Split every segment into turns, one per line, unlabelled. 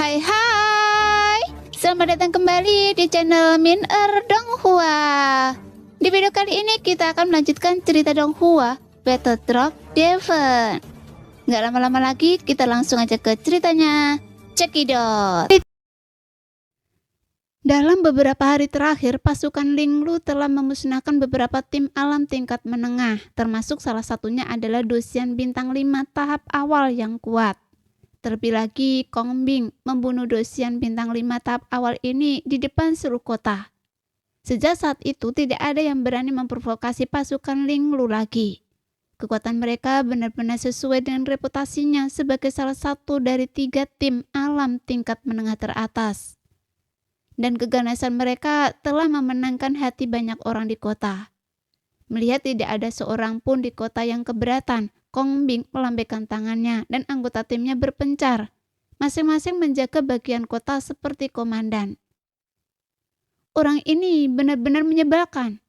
Hai hai, selamat datang kembali di channel Min Donghua. Di video kali ini kita akan melanjutkan cerita Donghua Battle Drop Devon. Nggak lama-lama lagi, kita langsung aja ke ceritanya. Cekidot. Dalam beberapa hari terakhir, pasukan Linglu telah memusnahkan beberapa tim alam tingkat menengah, termasuk salah satunya adalah Dosian bintang 5 tahap awal yang kuat. Terlebih lagi, Kong Bing membunuh Dosian bintang 5 tahap awal ini di depan seluruh kota. Sejak saat itu, tidak ada yang berani memprovokasi pasukan Linglu lagi. Kekuatan mereka benar-benar sesuai dengan reputasinya sebagai salah satu dari 3 tim alam tingkat menengah teratas. Dan keganasan mereka telah memenangkan hati banyak orang di kota. Melihat tidak ada seorang pun di kota yang keberatan, Kong Bing melambaikan tangannya dan anggota timnya berpencar, masing-masing menjaga bagian kota seperti komandan. Orang ini benar-benar menyebalkan,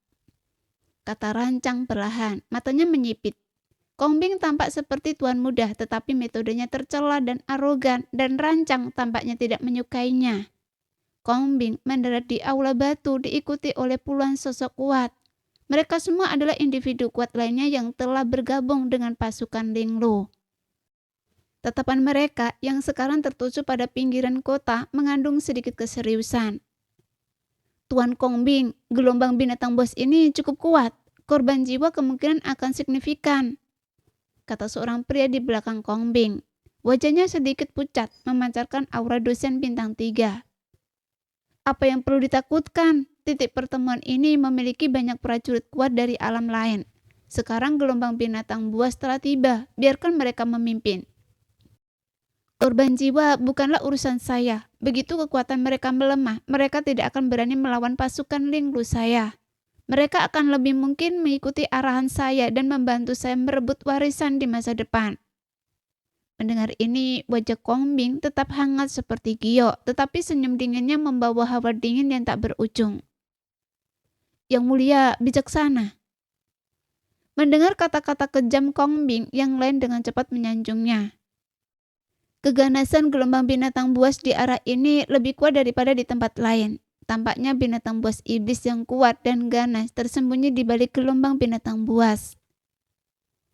kata Rancang perlahan, matanya menyipit. Kong Bing tampak seperti tuan muda, tetapi metodenya tercela dan arogan, dan Rancang tampaknya tidak menyukainya. Kong Bing mendarat di aula batu diikuti oleh puluhan sosok kuat. Mereka semua adalah individu kuat lainnya yang telah bergabung dengan pasukan Linglu. Tatapan mereka yang sekarang tertuju pada pinggiran kota mengandung sedikit keseriusan. Tuan Kong Bing, gelombang binatang bos ini cukup kuat. Korban jiwa kemungkinan akan signifikan, kata seorang pria di belakang Kong Bing. Wajahnya sedikit pucat, memancarkan aura dosen bintang 3. Apa yang perlu ditakutkan? Titik pertemuan ini memiliki banyak prajurit kuat dari alam lain. Sekarang gelombang binatang buas telah tiba, biarkan mereka memimpin. Korban jiwa bukanlah urusan saya. Begitu kekuatan mereka melemah, mereka tidak akan berani melawan pasukan Linglu saya. Mereka akan lebih mungkin mengikuti arahan saya dan membantu saya merebut warisan di masa depan. Mendengar ini, wajah Kong Bing tetap hangat seperti giok, tetapi senyum dinginnya membawa hawa dingin yang tak berujung. Yang mulia bijaksana. Mendengar kata-kata kejam Kong Bing, yang lain dengan cepat menyanjungnya. Keganasan gelombang binatang buas di arah ini lebih kuat daripada di tempat lain. Tampaknya binatang buas iblis yang kuat dan ganas tersembunyi di balik gelombang binatang buas.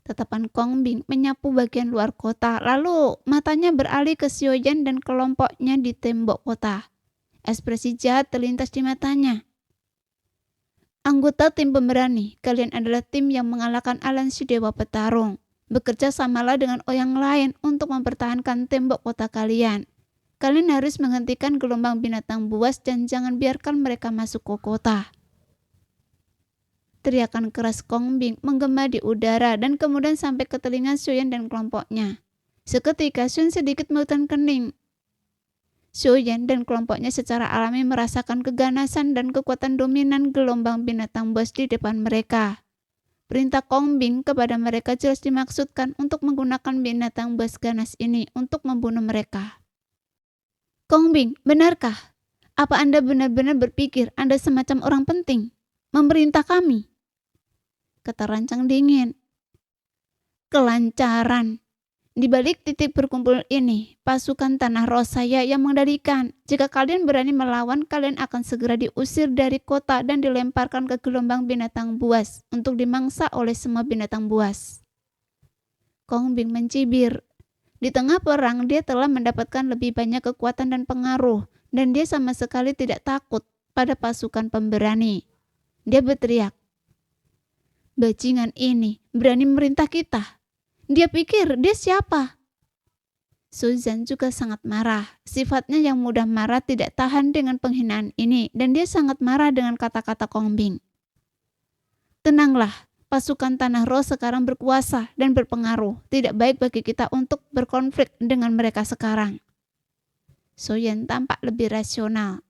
Tatapan Kong Bing menyapu bagian luar kota, lalu matanya beralih ke Xiaoyan dan kelompoknya di tembok kota. Ekspresi jahat terlintas di matanya. Anggota tim pemberani, kalian adalah tim yang mengalahkan aliansi Dewa Petarung. Bekerja samalah dengan yang lain untuk mempertahankan tembok kota kalian. Kalian harus menghentikan gelombang binatang buas dan jangan biarkan mereka masuk ke kota. Teriakan keras Kong Bing menggema di udara dan kemudian sampai ke telinga Xiaoyan dan kelompoknya. Seketika Xiaoyan sedikit menghutang kening. Xiaoyan dan kelompoknya secara alami merasakan keganasan dan kekuatan dominan gelombang binatang buas di depan mereka. Perintah Kong Bing kepada mereka jelas dimaksudkan untuk menggunakan binatang buas ganas ini untuk membunuh mereka. Kong Bing, benarkah? Apa Anda benar-benar berpikir Anda semacam orang penting? Memerintah kami? Kata Rancang dingin. Kelancaran. Di balik titik berkumpul ini, pasukan Tanah Roh saya yang mengendalikan. Jika kalian berani melawan, kalian akan segera diusir dari kota dan dilemparkan ke gelombang binatang buas untuk dimangsa oleh semua binatang buas. Kong Bing mencibir. Di tengah perang, dia telah mendapatkan lebih banyak kekuatan dan pengaruh, dan dia sama sekali tidak takut pada pasukan pemberani. Dia berteriak, bajingan ini berani merintah kita. Dia pikir dia siapa? Suzan juga sangat marah. Sifatnya yang mudah marah tidak tahan dengan penghinaan ini, dan dia sangat marah dengan kata-kata Kong Bing. Tenanglah, pasukan Tanah Roh sekarang berkuasa dan berpengaruh. Tidak baik bagi kita untuk berkonflik dengan mereka sekarang. Xiaoyan tampak lebih rasional.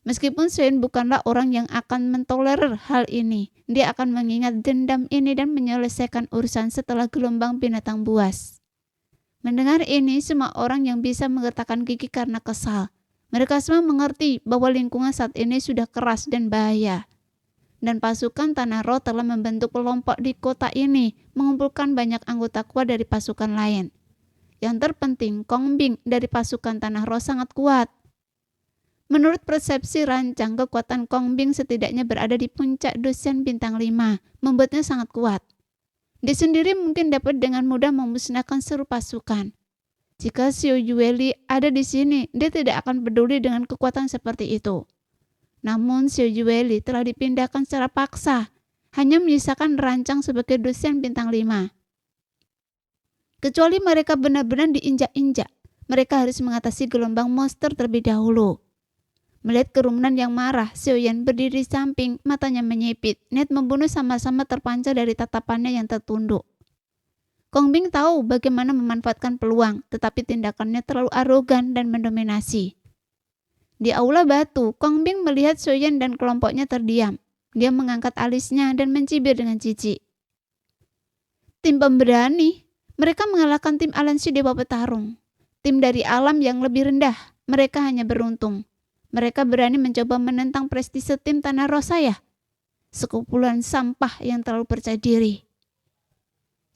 Meskipun Xiaoyan bukanlah orang yang akan mentolerir hal ini, dia akan mengingat dendam ini dan menyelesaikan urusan setelah gelombang binatang buas. Mendengar ini, semua orang yang bisa menggertakkan gigi karena kesal. Mereka semua mengerti bahwa lingkungan saat ini sudah keras dan bahaya. Dan pasukan Tanah Roh telah membentuk kelompok di kota ini, mengumpulkan banyak anggota kuat dari pasukan lain. Yang terpenting, Kong Bing dari pasukan Tanah Roh sangat kuat. Menurut persepsi rancang, kekuatan Kong Bing setidaknya berada di puncak Dosian bintang 5, membuatnya sangat kuat. Dia sendiri mungkin dapat dengan mudah memusnahkan seluruh pasukan. Jika Xiao Yueli ada di sini, dia tidak akan peduli dengan kekuatan seperti itu. Namun Xiao Yueli telah dipindahkan secara paksa, hanya menyisakan rancang sebagai Dosian bintang 5. Kecuali mereka benar-benar diinjak-injak, mereka harus mengatasi gelombang monster terlebih dahulu. Melihat kerumunan yang marah, Xiao Yan berdiri di samping, matanya menyipit. Niat membunuh sama-sama terpancar dari tatapannya yang tertunduk. Kong Bing tahu bagaimana memanfaatkan peluang, tetapi tindakannya terlalu arogan dan mendominasi. Di aula batu, Kong Bing melihat Xiao Yan dan kelompoknya terdiam. Dia mengangkat alisnya dan mencibir dengan jijik. Tim pemberani. Mereka mengalahkan tim aliansi Dewa Petarung. Tim dari alam yang lebih rendah. Mereka hanya beruntung. Mereka berani mencoba menentang prestise tim Tanah Roh saya. Sekumpulan sampah yang terlalu percaya diri.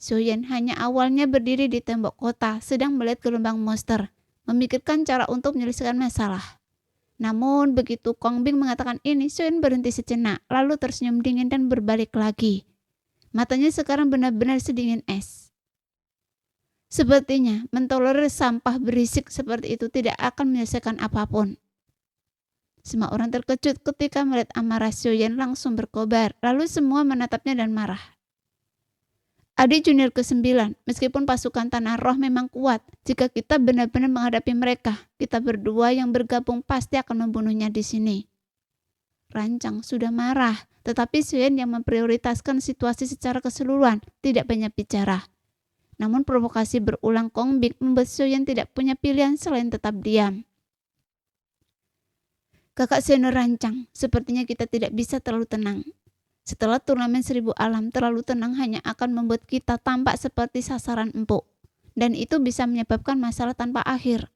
Xiao Yan hanya awalnya berdiri di tembok kota, sedang melihat gelombang monster, memikirkan cara untuk menyelesaikan masalah. Namun begitu Kong Bing mengatakan ini, Xiao Yan berhenti sejenak, lalu tersenyum dingin dan berbalik lagi. Matanya sekarang benar-benar sedingin es. Sepertinya mentolerir sampah berisik seperti itu tidak akan menyelesaikan apapun. Semua orang terkejut ketika melihat amarah Xiao Yan langsung berkobar, lalu semua menatapnya dan marah. Adik junior ke-9, meskipun pasukan Tanah Roh memang kuat, jika kita benar-benar menghadapi mereka, kita berdua yang bergabung pasti akan membunuhnya di sini. Rancang sudah marah, tetapi Xiao Yan yang memprioritaskan situasi secara keseluruhan tidak banyak bicara. Namun provokasi berulang Kong Bing membuat Xiao Yan tidak punya pilihan selain tetap diam. Kakak senior Rancang, sepertinya kita tidak bisa terlalu tenang. Setelah turnamen 1000 alam, terlalu tenang hanya akan membuat kita tampak seperti sasaran empuk. Dan itu bisa menyebabkan masalah tanpa akhir.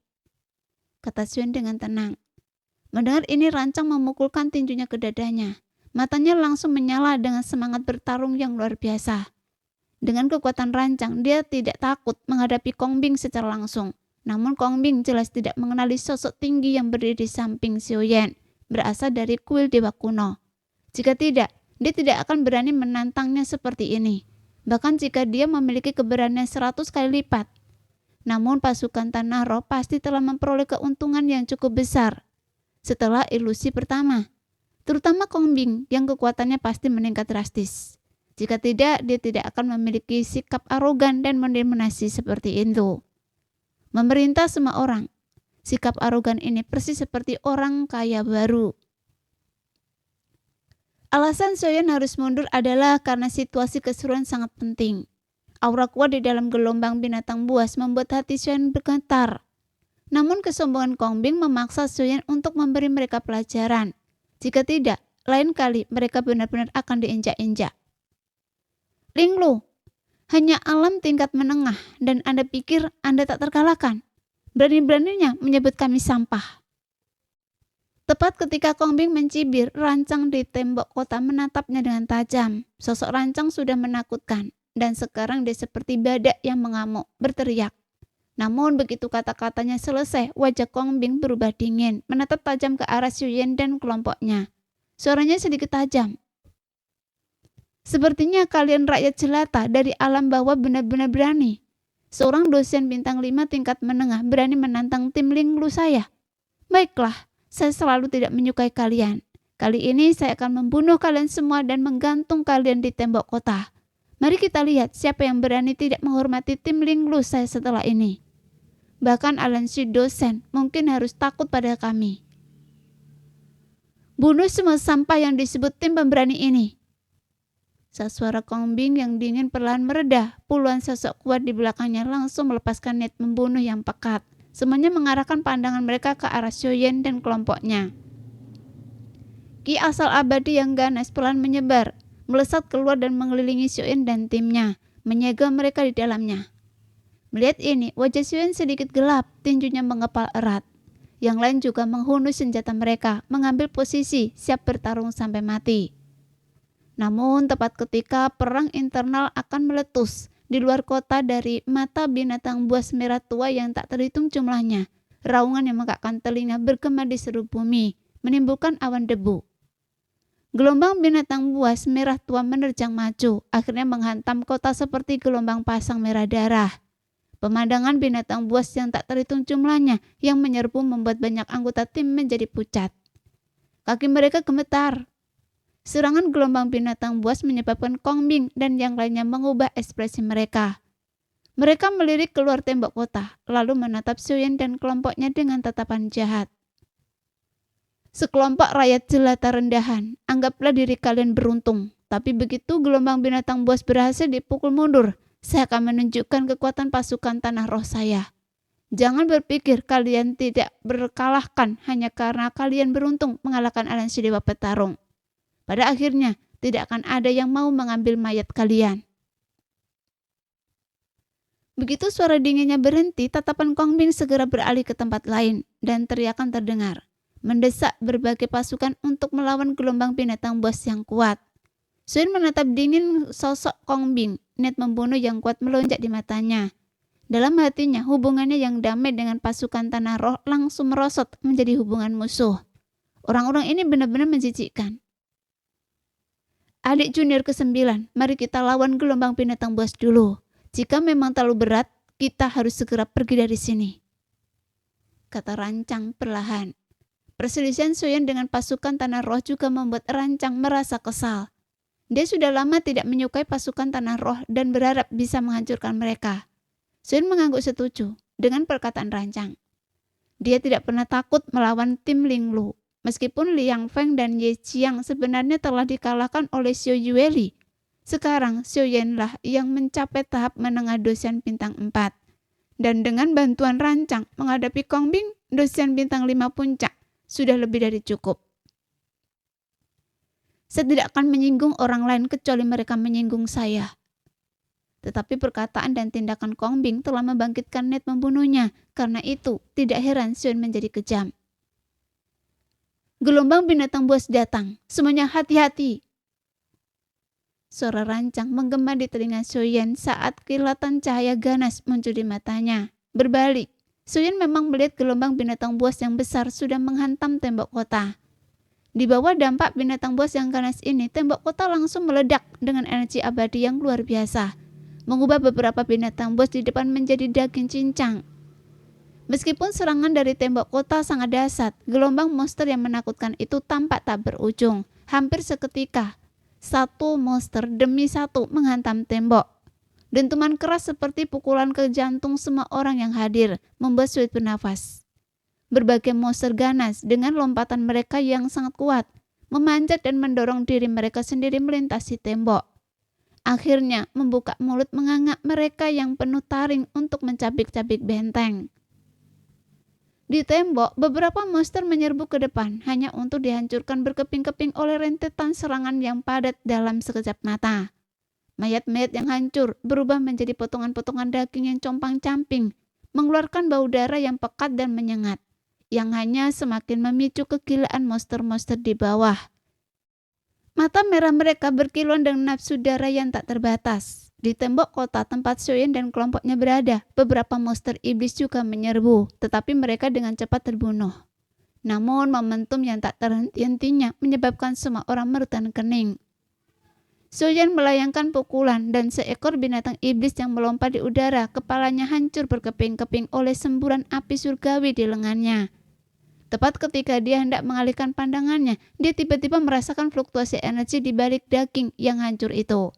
Kata Xiao Yan dengan tenang. Mendengar ini Rancang memukulkan tinjunya ke dadanya. Matanya langsung menyala dengan semangat bertarung yang luar biasa. Dengan kekuatan Rancang, dia tidak takut menghadapi Kong Bing secara langsung. Namun Kong Bing jelas tidak mengenali sosok tinggi yang berdiri di samping Xiao Yan, berasal dari kuil dewa kuno. Jika tidak, dia tidak akan berani menantangnya seperti ini. Bahkan jika dia memiliki keberanian 100 kali lipat. Namun pasukan Tanah Roh pasti telah memperoleh keuntungan yang cukup besar setelah ilusi pertama. Terutama Kong Bing yang kekuatannya pasti meningkat drastis. Jika tidak, dia tidak akan memiliki sikap arogan dan mendominasi seperti itu. Memerintah semua orang. Sikap arogan ini persis seperti orang kaya baru. Alasan Xiao Yan harus mundur adalah karena situasi keseruan sangat penting. Aura kuat di dalam gelombang binatang buas membuat hati Xiao Yan bergetar. Namun kesombongan Kong Bing memaksa Xiao Yan untuk memberi mereka pelajaran. Jika tidak, lain kali mereka benar-benar akan diinjak-injak. Ling Lu, hanya alam tingkat menengah dan Anda pikir Anda tak terkalahkan. Berani-beraninya menyebut kami sampah. Tepat ketika Kong Bing mencibir, Rancang di tembok kota menatapnya dengan tajam. Sosok Rancang sudah menakutkan dan sekarang dia seperti badak yang mengamuk, berteriak. Namun begitu kata-katanya selesai, wajah Kong Bing berubah dingin, menatap tajam ke arah Xiao Yan dan kelompoknya. Suaranya sedikit tajam. Sepertinya kalian rakyat jelata dari alam bawah benar-benar berani. Seorang dosen bintang 5 tingkat menengah berani menantang tim Ling Lu saya. Baiklah, saya selalu tidak menyukai kalian. Kali ini saya akan membunuh kalian semua dan menggantung kalian di tembok kota. Mari kita lihat siapa yang berani tidak menghormati tim Ling Lu saya setelah ini. Bahkan aliansi dosen mungkin harus takut pada kami. Bunuh semua sampah yang disebut tim pemberani ini. Saat suara Kong Bing yang dingin perlahan meredah, puluhan sosok kuat di belakangnya langsung melepaskan niat membunuh yang pekat. Semuanya mengarahkan pandangan mereka ke arah Xiao Yan dan kelompoknya. Ki asal abadi yang ganas perlahan menyebar, melesat keluar dan mengelilingi Xiao Yan dan timnya, menyegel mereka di dalamnya. Melihat ini, wajah Xiao Yan sedikit gelap, tinjunya mengepal erat. Yang lain juga menghunus senjata mereka, mengambil posisi, siap bertarung sampai mati. Namun tepat ketika perang internal akan meletus di luar kota dari mata binatang buas merah tua yang tak terhitung jumlahnya. Raungan yang mengakkan telinga bergema di seluruh bumi, menimbulkan awan debu. Gelombang binatang buas merah tua menerjang maju, akhirnya menghantam kota seperti gelombang pasang merah darah. Pemandangan binatang buas yang tak terhitung jumlahnya yang menyerbu membuat banyak anggota tim menjadi pucat. Kaki mereka gemetar. Serangan gelombang binatang buas menyebabkan Kong Ming dan yang lainnya mengubah ekspresi mereka. Mereka melirik keluar tembok kota, lalu menatap Xiaoyan dan kelompoknya dengan tatapan jahat. Sekelompok rakyat jelata rendahan, anggaplah diri kalian beruntung. Tapi begitu gelombang binatang buas berhasil dipukul mundur, saya akan menunjukkan kekuatan pasukan tanah roh saya. Jangan berpikir kalian tidak berkalahkan hanya karena kalian beruntung mengalahkan aliansi dewa petarung. Pada akhirnya, tidak akan ada yang mau mengambil mayat kalian. Begitu suara dinginnya berhenti, tatapan Kong Ming segera beralih ke tempat lain dan teriakan terdengar, mendesak berbagai pasukan untuk melawan gelombang binatang buas yang kuat. Xiaoyan menatap dingin sosok Kong Ming, niat membunuh yang kuat melonjak di matanya. Dalam hatinya, hubungannya yang damai dengan pasukan tanah roh langsung merosot menjadi hubungan musuh. Orang-orang ini benar-benar menjijikkan. Adik junior ke-9, mari kita lawan gelombang binatang buas dulu. Jika memang terlalu berat, kita harus segera pergi dari sini, kata Rancang perlahan. Perselisihan Xiaoyan dengan pasukan tanah roh juga membuat Rancang merasa kesal. Dia sudah lama tidak menyukai pasukan tanah roh dan berharap bisa menghancurkan mereka. Xiaoyan mengangguk setuju dengan perkataan Rancang. Dia tidak pernah takut melawan tim Ling Lu. Meskipun Liang Feng dan Ye Qiang sebenarnya telah dikalahkan oleh Xiao Yueli, sekarang Xiaoyan lah yang mencapai tahap menengah dosian bintang 4. Dan dengan bantuan Rancang menghadapi Kong Ming, dosian bintang 5 puncak sudah lebih dari cukup. Saya tidak akan menyinggung orang lain kecuali mereka menyinggung saya. Tetapi perkataan dan tindakan Kong Ming telah membangkitkan niat membunuhnya. Karena itu, tidak heran Xiaoyan menjadi kejam. Gelombang binatang buas datang. Semuanya hati-hati. Suara Rancang menggema di telinga Xiaoyan saat kilatan cahaya ganas muncul di matanya. Berbalik, Xiaoyan memang melihat gelombang binatang buas yang besar sudah menghantam tembok kota. Di bawah dampak binatang buas yang ganas ini, tembok kota langsung meledak dengan energi abadi yang luar biasa, mengubah beberapa binatang buas di depan menjadi daging cincang. Meskipun serangan dari tembok kota sangat dahsyat, gelombang monster yang menakutkan itu tampak tak berujung. Hampir seketika, satu monster demi satu menghantam tembok. Dentuman keras seperti pukulan ke jantung semua orang yang hadir membuat sulit bernafas. Berbagai monster ganas dengan lompatan mereka yang sangat kuat, memanjat dan mendorong diri mereka sendiri melintasi tembok. Akhirnya membuka mulut menganga mereka yang penuh taring untuk mencabik-cabik benteng. Di tembok, beberapa monster menyerbu ke depan hanya untuk dihancurkan berkeping-keping oleh rentetan serangan yang padat dalam sekejap mata. Mayat-mayat yang hancur berubah menjadi potongan-potongan daging yang compang-camping, mengeluarkan bau darah yang pekat dan menyengat, yang hanya semakin memicu kegilaan monster-monster di bawah. Mata merah mereka berkilauan dengan nafsu darah yang tak terbatas. Di tembok kota tempat Xiaoyan dan kelompoknya berada, beberapa monster iblis juga menyerbu, tetapi mereka dengan cepat terbunuh. Namun momentum yang tak terhenti-hentinya menyebabkan semua orang meretan kening. Xiaoyan melayangkan pukulan dan seekor binatang iblis yang melompat di udara, kepalanya hancur berkeping-keping oleh semburan api surgawi di lengannya. Tepat ketika dia hendak mengalihkan pandangannya, dia tiba-tiba merasakan fluktuasi energi di balik daging yang hancur itu.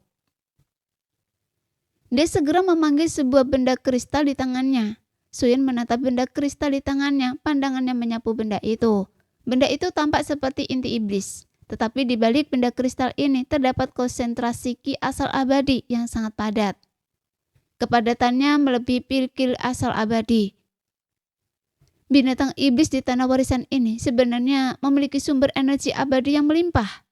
Dia segera memanggil sebuah benda kristal di tangannya. Xiaoyan menatap benda kristal di tangannya, pandangannya menyapu benda itu. Benda itu tampak seperti inti iblis, tetapi di balik benda kristal ini terdapat konsentrasi ki asal abadi yang sangat padat. Kepadatannya melebihi pil asal abadi. Binatang iblis di tanah warisan ini sebenarnya memiliki sumber energi abadi yang melimpah.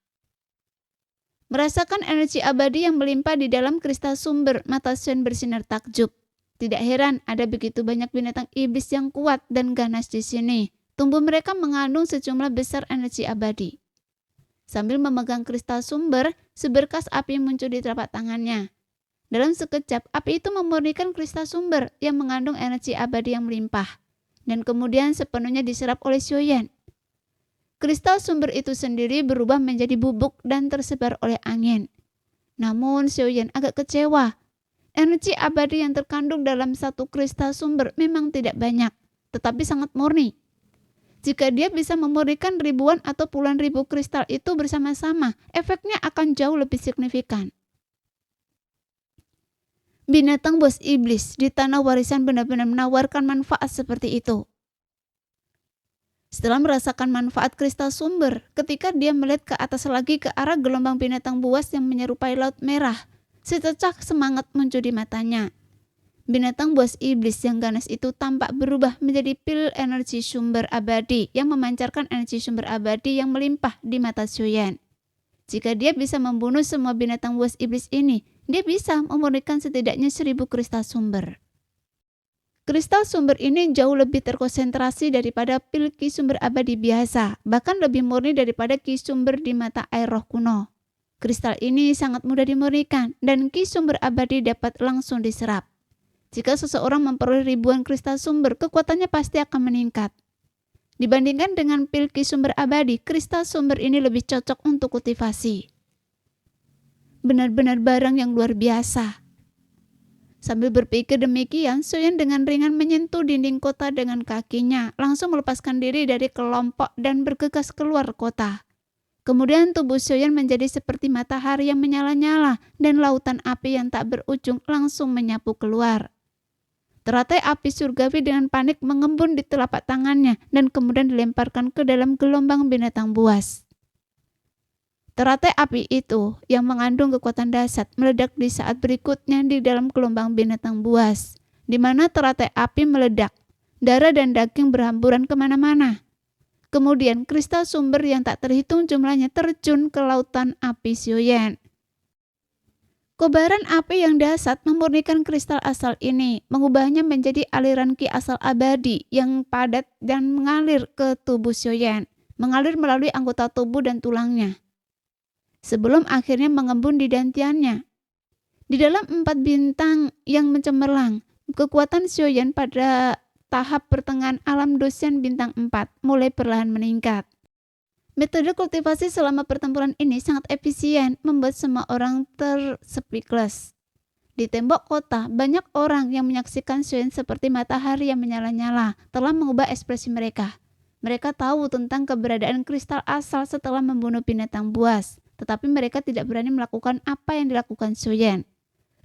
Merasakan energi abadi yang melimpah di dalam kristal sumber, mata Xiaoyan bersinar takjub. Tidak heran ada begitu banyak binatang iblis yang kuat dan ganas di sini. Tubuh mereka mengandung sejumlah besar energi abadi. Sambil memegang kristal sumber, seberkas api muncul di telapak tangannya. Dalam sekejap, api itu memurnikan kristal sumber yang mengandung energi abadi yang melimpah, dan kemudian sepenuhnya diserap oleh Xiaoyan. Kristal sumber itu sendiri berubah menjadi bubuk dan tersebar oleh angin. Namun Xiaoyan agak kecewa. Energi abadi yang terkandung dalam satu kristal sumber memang tidak banyak, tetapi sangat murni. Jika dia bisa memurnikan ribuan atau puluhan ribu kristal itu bersama-sama, efeknya akan jauh lebih signifikan. Binatang buas iblis di tanah warisan benar-benar menawarkan manfaat seperti itu. Setelah merasakan manfaat kristal sumber, ketika dia melihat ke atas lagi ke arah gelombang binatang buas yang menyerupai laut merah, sececah semangat muncul di matanya. Binatang buas iblis yang ganas itu tampak berubah menjadi pil energi sumber abadi yang memancarkan energi sumber abadi yang melimpah di mata Xiaoyan. Jika dia bisa membunuh semua binatang buas iblis ini, dia bisa memurnikan setidaknya 1000 kristal sumber. Kristal sumber ini jauh lebih terkonsentrasi daripada pil ki sumber abadi biasa, bahkan lebih murni daripada ki sumber di mata air roh kuno. Kristal ini sangat mudah dimurnikan dan ki sumber abadi dapat langsung diserap. Jika seseorang memperoleh ribuan kristal sumber, kekuatannya pasti akan meningkat. Dibandingkan dengan pil ki sumber abadi, kristal sumber ini lebih cocok untuk kultivasi. Benar-benar barang yang luar biasa. Sambil berpikir demikian, Xiaoyan dengan ringan menyentuh dinding kota dengan kakinya, langsung melepaskan diri dari kelompok dan bergegas keluar kota. Kemudian tubuh Xiaoyan menjadi seperti matahari yang menyala-nyala dan lautan api yang tak berujung langsung menyapu keluar. Teratai api surgawi dengan panik mengembun di telapak tangannya dan kemudian dilemparkan ke dalam gelombang binatang buas. Teratai api itu yang mengandung kekuatan dahsyat meledak di saat berikutnya di dalam gelombang binatang buas, di mana teratai api meledak, darah dan daging berhamburan kemana-mana. Kemudian kristal sumber yang tak terhitung jumlahnya terjun ke lautan api Xiaoyan. Kobaran api yang dahsyat memurnikan kristal asal ini, mengubahnya menjadi aliran ki asal abadi yang padat dan mengalir ke tubuh Xiaoyan, mengalir melalui anggota tubuh dan tulangnya, sebelum akhirnya mengembun di dantiannya. Di dalam 4 bintang yang mencemerlang, kekuatan Xiaoyan pada tahap pertengahan alam dosian bintang 4 mulai perlahan meningkat. Metode kultivasi selama pertempuran ini sangat efisien, membuat semua orang terspeechless. Di tembok kota, banyak orang yang menyaksikan Xiaoyan seperti matahari yang menyala-nyala telah mengubah ekspresi mereka. Mereka tahu tentang keberadaan kristal asal setelah membunuh binatang buas, tetapi mereka tidak berani melakukan apa yang dilakukan Xiaoyan.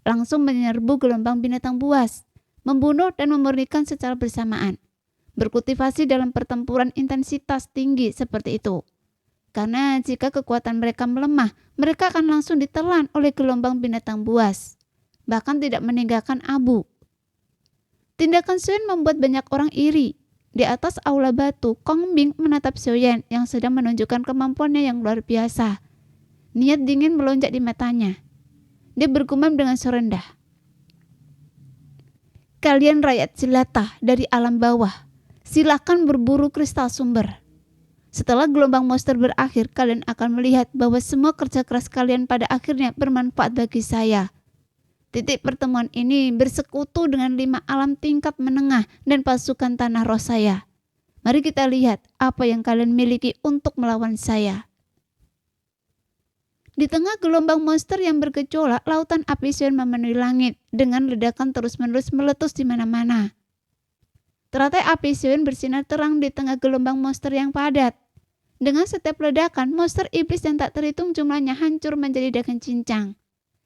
Langsung menyerbu gelombang binatang buas, membunuh dan memurnikan secara bersamaan. Berkultivasi dalam pertempuran intensitas tinggi seperti itu. Karena jika kekuatan mereka melemah, mereka akan langsung ditelan oleh gelombang binatang buas, bahkan tidak meninggalkan abu. Tindakan Xiaoyan membuat banyak orang iri. Di atas aula batu, Kong Bing menatap Xiaoyan yang sedang menunjukkan kemampuannya yang luar biasa. Niat dingin melonjak di matanya. Dia bergumam dengan suara rendah. Kalian rakyat jelata dari alam bawah, silakan berburu kristal sumber. Setelah gelombang monster berakhir, kalian akan melihat bahwa semua kerja keras kalian pada akhirnya bermanfaat bagi saya. Titik pertemuan ini bersekutu dengan 5 alam tingkat menengah dan pasukan tanah roh saya. Mari kita lihat apa yang kalian miliki untuk melawan saya. Di tengah gelombang monster yang bergejolak, lautan api Xiaoyan memenuhi langit dengan ledakan terus-menerus meletus di mana-mana. Teratai api Xiaoyan bersinar terang di tengah gelombang monster yang padat. Dengan setiap ledakan, monster iblis yang tak terhitung jumlahnya hancur menjadi daging cincang.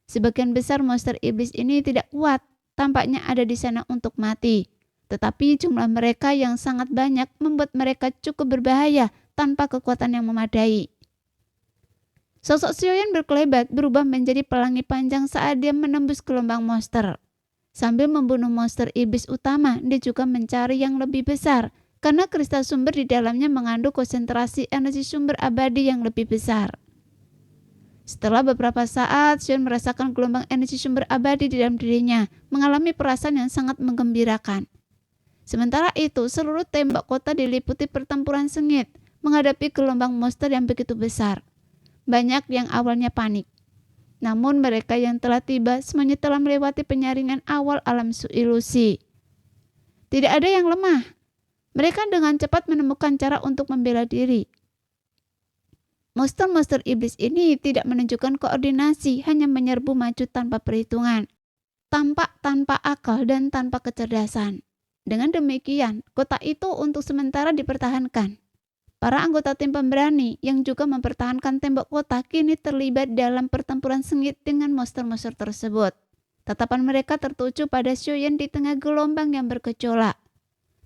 Sebagian besar monster iblis ini tidak kuat, tampaknya ada di sana untuk mati. Tetapi jumlah mereka yang sangat banyak membuat mereka cukup berbahaya tanpa kekuatan yang memadai. Sosok Xiaoyan berkelebat berubah menjadi pelangi panjang saat dia menembus gelombang monster. Sambil membunuh monster iblis utama, dia juga mencari yang lebih besar, karena kristal sumber di dalamnya mengandung konsentrasi energi sumber abadi yang lebih besar. Setelah beberapa saat, Xiaoyan merasakan gelombang energi sumber abadi di dalam dirinya, mengalami perasaan yang sangat menggembirakan. Sementara itu, seluruh tembok kota diliputi pertempuran sengit, menghadapi gelombang monster yang begitu besar. Banyak yang awalnya panik. Namun mereka yang telah tiba semuanya telah melewati penyaringan awal alam ilusi. Tidak ada yang lemah. Mereka dengan cepat menemukan cara untuk membela diri. Monster-monster iblis ini tidak menunjukkan koordinasi, hanya menyerbu maju tanpa perhitungan, tampak tanpa akal dan tanpa kecerdasan. Dengan demikian, kota itu untuk sementara dipertahankan. Para anggota tim pemberani yang juga mempertahankan tembok kota kini terlibat dalam pertempuran sengit dengan monster-monster tersebut. Tatapan mereka tertuju pada Xiuyan di tengah gelombang yang bergejolak.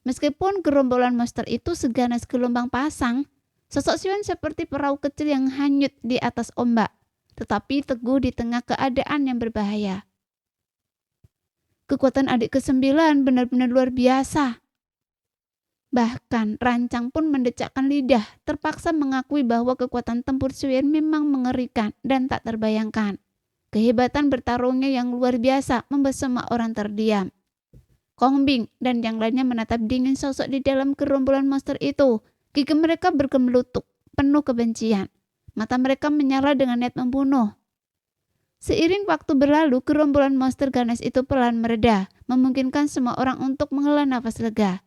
Meskipun gerombolan monster itu seganas gelombang pasang, sosok Xiuyan seperti perahu kecil yang hanyut di atas ombak, tetapi teguh di tengah keadaan yang berbahaya. Kekuatan adik ke-9 benar-benar luar biasa. Bahkan Rancang pun mendecakkan lidah, terpaksa mengakui bahwa kekuatan tempur Xiuyan memang mengerikan dan tak terbayangkan. Kehebatan bertarungnya yang luar biasa membuat semua orang terdiam. Kong Bing dan yang lainnya menatap dingin sosok di dalam gerombolan monster itu. Gigi mereka bergemelutuk, penuh kebencian. Mata mereka menyala dengan niat membunuh. Seiring waktu berlalu, gerombolan monster ganas itu pelan mereda, memungkinkan semua orang untuk menghela nafas lega.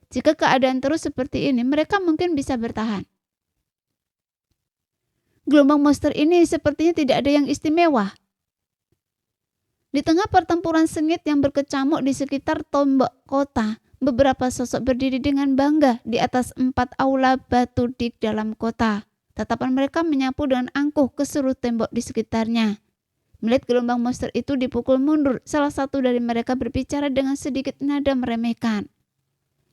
Jika keadaan terus seperti ini, mereka mungkin bisa bertahan. Gelombang monster ini sepertinya tidak ada yang istimewa. Di tengah pertempuran sengit yang berkecamuk di sekitar tombak kota, beberapa sosok berdiri dengan bangga di atas 4 aula batu di dalam kota. Tatapan mereka menyapu dengan angkuh ke seluruh tembok di sekitarnya. Melihat gelombang monster itu dipukul mundur, salah satu dari mereka berbicara dengan sedikit nada meremehkan.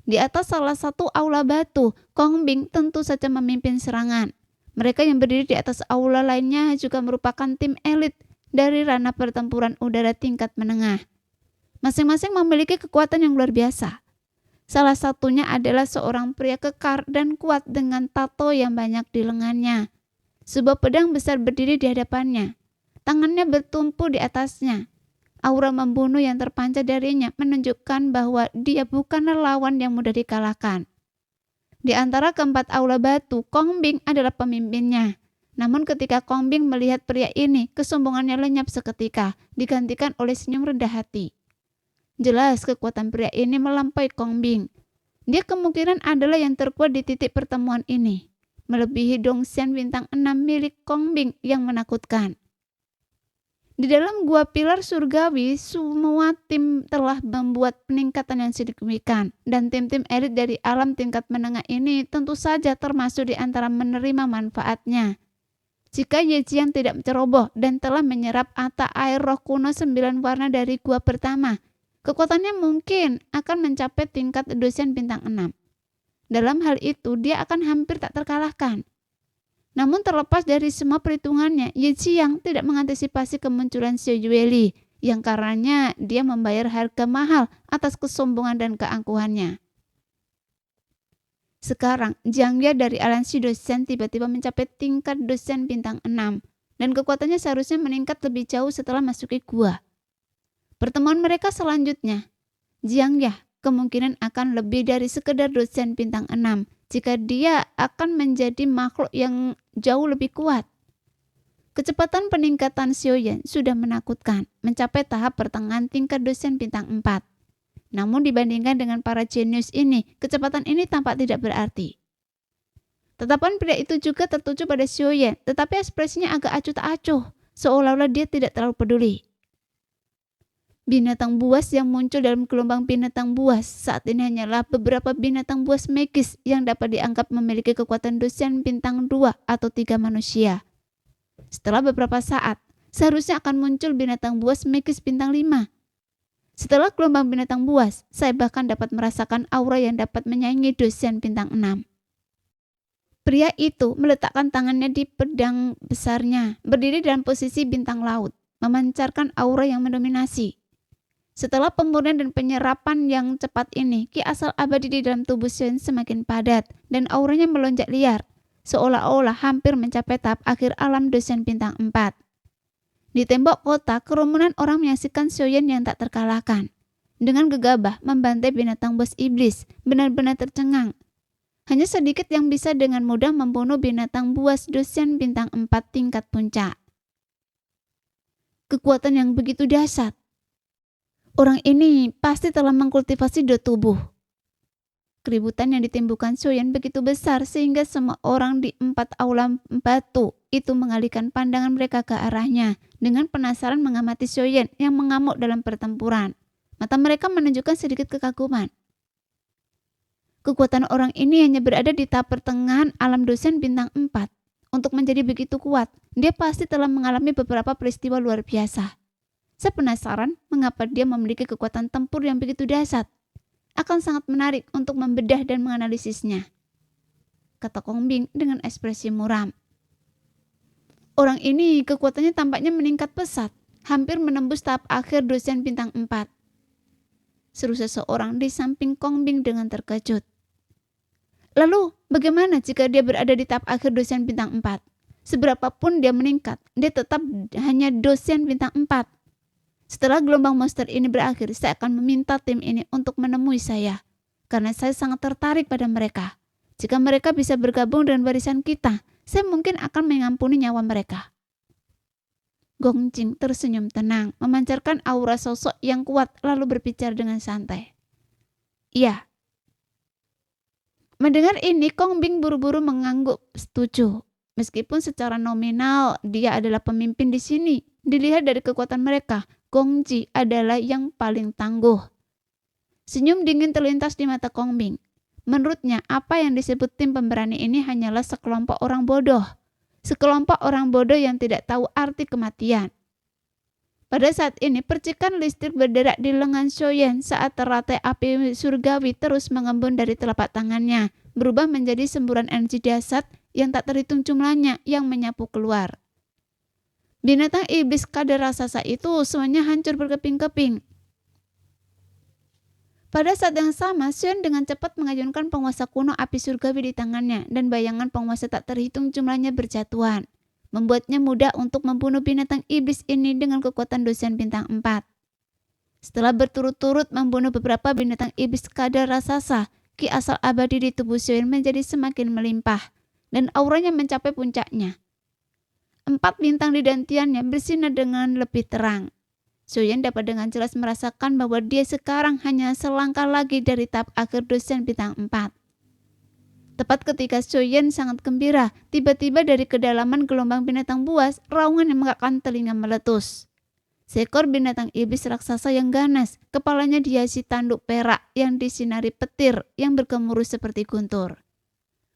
Di atas salah satu aula batu, Kong Bing tentu saja memimpin serangan. Mereka yang berdiri di atas aula lainnya juga merupakan tim elit dari ranah pertempuran udara tingkat menengah. Masing-masing memiliki kekuatan yang luar biasa. Salah satunya adalah seorang pria kekar dan kuat dengan tato yang banyak di lengannya. Sebuah pedang besar berdiri di hadapannya. Tangannya bertumpu di atasnya. Aura membunuh yang terpancar darinya menunjukkan bahwa dia bukanlah lawan yang mudah dikalahkan. Di antara keempat aula batu, Kong Bing adalah pemimpinnya. Namun ketika Kong Bing melihat pria ini, kesombongannya lenyap seketika, digantikan oleh senyum rendah hati. Jelas kekuatan pria ini melampaui Kong Bing. Dia kemungkinan adalah yang terkuat di titik pertemuan ini, melebihi Dongxian bintang 6 milik Kong Bing yang menakutkan. Di dalam gua pilar surgawi, semua tim telah membuat peningkatan yang signifikan, dan tim-tim elit dari alam tingkat menengah ini tentu saja termasuk di antara menerima manfaatnya. Jika Ye Jiang tidak ceroboh dan telah menyerap ata air roh kuno 9 warna dari gua pertama, kekuatannya mungkin akan mencapai tingkat Dongxian bintang 6. Dalam hal itu, dia akan hampir tak terkalahkan. Namun terlepas dari semua perhitungannya, Ye Jiang tidak mengantisipasi kemunculan Xiao Yueli, yang karenanya dia membayar harga mahal atas kesombongan dan keangkuhannya. Sekarang, Jiang Ye dari aliansi Dongxian tiba-tiba mencapai tingkat Dongxian bintang 6, dan kekuatannya seharusnya meningkat lebih jauh setelah masuki gua. Pertemuan mereka selanjutnya, Jiang Ye kemungkinan akan lebih dari sekedar Dongxian bintang 6, jika dia akan menjadi makhluk yang jauh lebih kuat. Kecepatan peningkatan Xiuyan sudah menakutkan, mencapai tahap pertengahan tingkat Dongxian bintang 4. Namun dibandingkan dengan para jenius ini, kecepatan ini tampak tidak berarti. Tatapan pria itu juga tertuju pada Xiuyan, tetapi ekspresinya agak acuh tak acuh, seolah-olah dia tidak terlalu peduli. Binatang buas yang muncul dalam gelombang binatang buas saat ini hanyalah beberapa binatang buas magis yang dapat dianggap memiliki kekuatan Dongxian bintang 2 atau 3 manusia. Setelah beberapa saat, seharusnya akan muncul binatang buas magis bintang 5. Setelah gelombang binatang buas, saya bahkan dapat merasakan aura yang dapat menyaingi Dongxian bintang 6. Pria itu meletakkan tangannya di pedang besarnya, berdiri dalam posisi bintang laut, memancarkan aura yang mendominasi. Setelah pemurnian dan penyerapan yang cepat ini, ki asal abadi di dalam tubuh Xiuyan semakin padat dan auranya melonjak liar, seolah-olah hampir mencapai tahap akhir alam Dongxian bintang 4. Di tembok kota, kerumunan orang menyaksikan Xiuyan yang tak terkalahkan. Dengan gegabah membantai binatang buas iblis, benar-benar tercengang. Hanya sedikit yang bisa dengan mudah membunuh binatang buas Dongxian bintang 4 tingkat puncak. kekuatan yang begitu dahsyat. Orang ini pasti telah mengkultivasi dua tubuh. Keributan yang ditimbulkan Soyan begitu besar sehingga semua orang di 4 aula batu itu mengalihkan pandangan mereka ke arahnya dengan penasaran mengamati Soyan yang mengamuk dalam pertempuran. Mata mereka menunjukkan sedikit kekaguman. Kekuatan orang ini hanya berada di tahap pertengahan alam dosen bintang 4. Untuk menjadi begitu kuat, dia pasti telah mengalami beberapa peristiwa luar biasa. Saya penasaran mengapa dia memiliki kekuatan tempur yang begitu dahsyat. Akan sangat menarik untuk membedah dan menganalisisnya, kata Kong Bing dengan ekspresi muram. Orang ini kekuatannya tampaknya meningkat pesat, hampir menembus tahap akhir dosen bintang 4. Seru seseorang di samping Kong Bing dengan terkejut. Lalu, bagaimana jika dia berada di tahap akhir dosen bintang 4? Seberapapun dia meningkat, dia tetap hanya dosen bintang 4. Setelah gelombang monster ini berakhir, saya akan meminta tim ini untuk menemui saya. Karena saya sangat tertarik pada mereka. Jika mereka bisa bergabung dengan barisan kita, saya mungkin akan mengampuni nyawa mereka. Gong Jing tersenyum tenang, memancarkan aura sosok yang kuat lalu berbicara dengan santai. Iya. Mendengar ini, Kong Bing buru-buru mengangguk setuju. Meskipun secara nominal dia adalah pemimpin di sini, dilihat dari kekuatan mereka, Gong Ji adalah yang paling tangguh. Senyum dingin terlintas di mata Kong Bing. Menurutnya, apa yang disebut tim pemberani ini hanyalah sekelompok orang bodoh. Sekelompok orang bodoh yang tidak tahu arti kematian. Pada saat ini, percikan listrik berderak di lengan Soyan saat teratai api surgawi terus mengembun dari telapak tangannya, berubah menjadi semburan energi dahsyat yang tak terhitung jumlahnya yang menyapu keluar. Binatang iblis kadar raksasa itu semuanya hancur berkeping-keping. Pada saat yang sama, Soyan dengan cepat mengayunkan penguasa kuno api surgawi di tangannya dan bayangan penguasa tak terhitung jumlahnya berjatuhan, membuatnya mudah untuk membunuh binatang iblis ini dengan kekuatan dosen bintang 4. Setelah berturut-turut membunuh beberapa binatang iblis kadar raksasa, ki asal abadi di tubuh Soyan menjadi semakin melimpah dan auranya mencapai puncaknya. 4 bintang di dantiannya bersinar dengan lebih terang. Soyan dapat dengan jelas merasakan bahwa dia sekarang hanya selangkah lagi dari tahap akhir dosen bintang 4. Tepat ketika Soyan sangat gembira, tiba-tiba dari kedalaman gelombang binatang buas, raungan yang mengakkan telinga meletus. Seekor binatang iblis raksasa yang ganas, kepalanya dihiasi tanduk perak yang disinari petir yang bergemuruh seperti guntur.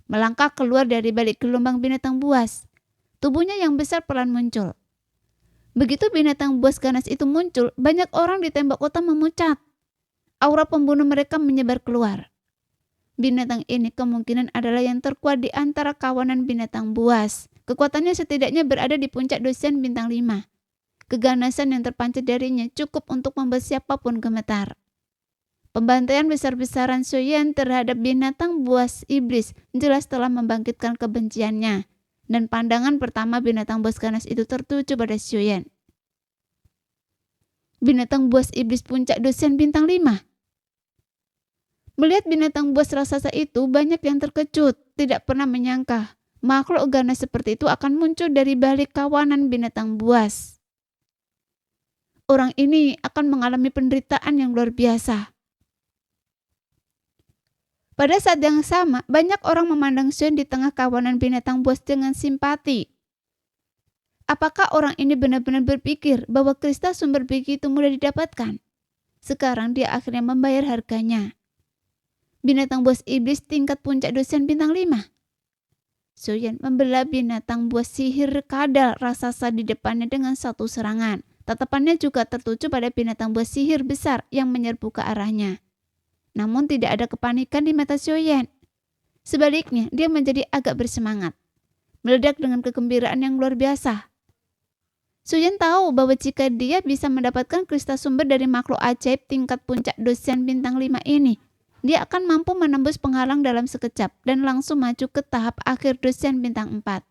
Melangkah keluar dari balik gelombang binatang buas. Tubuhnya yang besar perlahan muncul. Begitu binatang buas ganas itu muncul, banyak orang di tembok kota memucat. Aura pembunuh mereka menyebar keluar. Binatang ini kemungkinan adalah yang terkuat di antara kawanan binatang buas. Kekuatannya setidaknya berada di puncak dosen bintang 5. Keganasan yang terpancar darinya cukup untuk membuat siapapun gemetar. Pembantaian besar-besaran Soyan terhadap binatang buas iblis jelas telah membangkitkan kebenciannya. Dan pandangan pertama binatang buas ganas itu tertuju pada Soyan. Binatang buas iblis puncak dosen bintang 5. Melihat binatang buas raksasa itu, banyak yang terkejut, tidak pernah menyangka makhluk ganas seperti itu akan muncul dari balik kawanan binatang buas. Orang ini akan mengalami penderitaan yang luar biasa. Pada saat yang sama, banyak orang memandang Soyan di tengah kawanan binatang buas dengan simpati. Apakah orang ini benar-benar berpikir bahwa kristal sumber begitu mudah didapatkan? Sekarang dia akhirnya membayar harganya. Binatang buas iblis tingkat puncak dosen bintang 5. Soyan membelah binatang buas sihir kadal raksasa di depannya dengan satu serangan. Tatapannya juga tertuju pada binatang buas sihir besar yang menyerbu ke arahnya. Namun tidak ada kepanikan di mata Soyan. Sebaliknya, dia menjadi agak bersemangat. Meledak dengan kegembiraan yang luar biasa. Soyan tahu bahwa jika dia bisa mendapatkan kristal sumber dari makhluk ajaib tingkat puncak dosen bintang 5 ini, dia akan mampu menembus penghalang dalam sekejap dan langsung maju ke tahap akhir dosen bintang 4.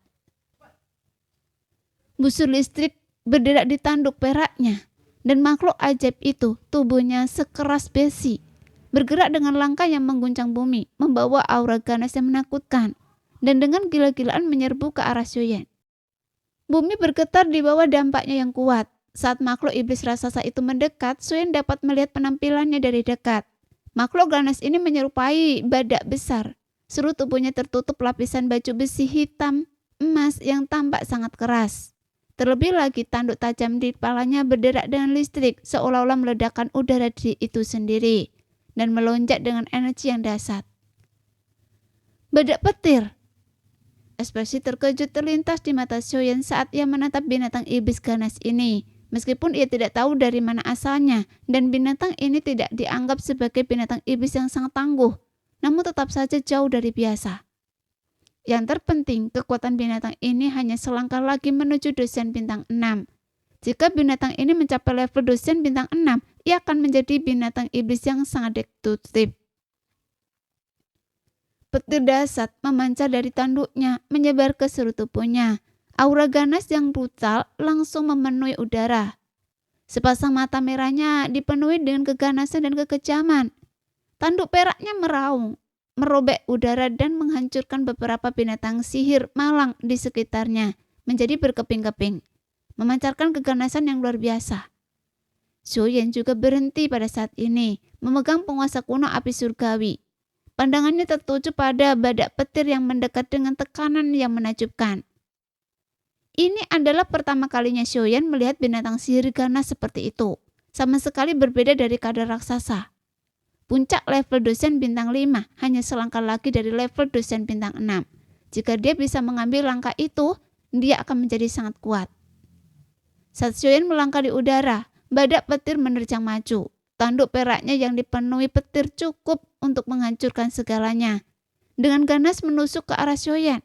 Busur listrik berderak di tanduk peraknya, dan makhluk ajaib itu tubuhnya sekeras besi. Bergerak dengan langkah yang mengguncang bumi, membawa aura ganas yang menakutkan, dan dengan gila-gilaan menyerbu ke arah Soyan. Bumi bergetar di bawah dampaknya yang kuat. Saat makhluk iblis raksasa itu mendekat, Soyen dapat melihat penampilannya dari dekat. Makhluk ganas ini menyerupai badak besar. Seluruh tubuhnya tertutup lapisan baju besi hitam emas yang tampak sangat keras. Terlebih lagi tanduk tajam di kepalanya berderak dengan listrik, seolah-olah meledakkan udara itu sendiri dan melonjak dengan energi yang dahsyat. Badak petir. Ekspresi terkejut terlintas di mata Soyen saat ia menatap binatang iblis ganas ini. Meskipun ia tidak tahu dari mana asalnya dan binatang ini tidak dianggap sebagai binatang iblis yang sangat tangguh, namun tetap saja jauh dari biasa. Yang terpenting, kekuatan binatang ini hanya selangkah lagi menuju dosen bintang 6. Jika binatang ini mencapai level dosen bintang 6, ia akan menjadi binatang iblis yang sangat destruktif. Petir dahsyat memancar dari tanduknya, menyebar ke seluruh tubuhnya. Aura ganas yang brutal langsung memenuhi udara. Sepasang mata merahnya dipenuhi dengan keganasan dan kekejaman. Tanduk peraknya meraung, merobek udara dan menghancurkan beberapa binatang sihir malang di sekitarnya menjadi berkeping-keping, memancarkan keganasan yang luar biasa. Soyen juga berhenti pada saat ini, memegang penguasa kuno api surgawi. Pandangannya tertuju pada badak petir yang mendekat dengan tekanan yang menakjubkan. Ini adalah pertama kalinya Soyen melihat binatang sihir ganas seperti itu, sama sekali berbeda dari kadar raksasa. Puncak level dosen bintang 5 hanya selangkah lagi dari level dosen bintang 6. Jika dia bisa mengambil langkah itu, dia akan menjadi sangat kuat. Saat Soyen melangkah di udara, badak petir menerjang maju. Tanduk peraknya yang dipenuhi petir cukup untuk menghancurkan segalanya. Dengan ganas menusuk ke arah Soyen.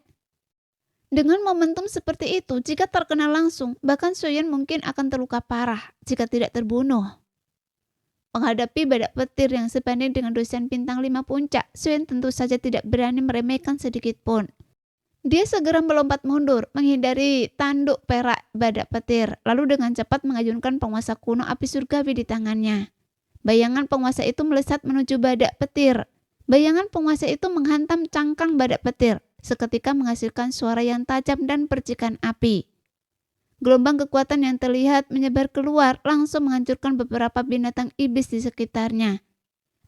Dengan momentum seperti itu, jika terkena langsung, bahkan Soyen mungkin akan terluka parah jika tidak terbunuh. Menghadapi badak petir yang sebanding dengan dosen bintang 5 puncak, Soyen tentu saja tidak berani meremehkan sedikit pun. Dia segera melompat mundur, menghindari tanduk perak badak petir, lalu dengan cepat mengayunkan penguasa kuno api surgawi di tangannya. Bayangan penguasa itu melesat menuju badak petir. Bayangan penguasa itu menghantam cangkang badak petir, seketika menghasilkan suara yang tajam dan percikan api. Gelombang kekuatan yang terlihat menyebar keluar langsung menghancurkan beberapa binatang iblis di sekitarnya.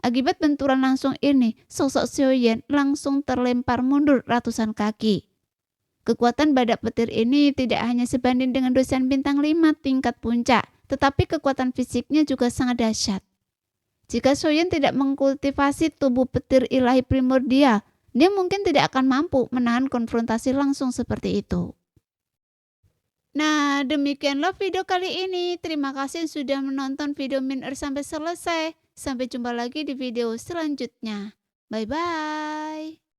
Akibat benturan langsung ini, sosok Soyen langsung terlempar mundur ratusan kaki. Kekuatan badak petir ini tidak hanya sebanding dengan dosen bintang 5 tingkat puncak, tetapi kekuatan fisiknya juga sangat dahsyat. Jika Soyen tidak mengkultivasi tubuh petir ilahi primordial, dia mungkin tidak akan mampu menahan konfrontasi langsung seperti itu. Nah, demikianlah video kali ini. Terima kasih sudah menonton video Min sampai selesai. Sampai jumpa lagi di video selanjutnya. Bye-bye.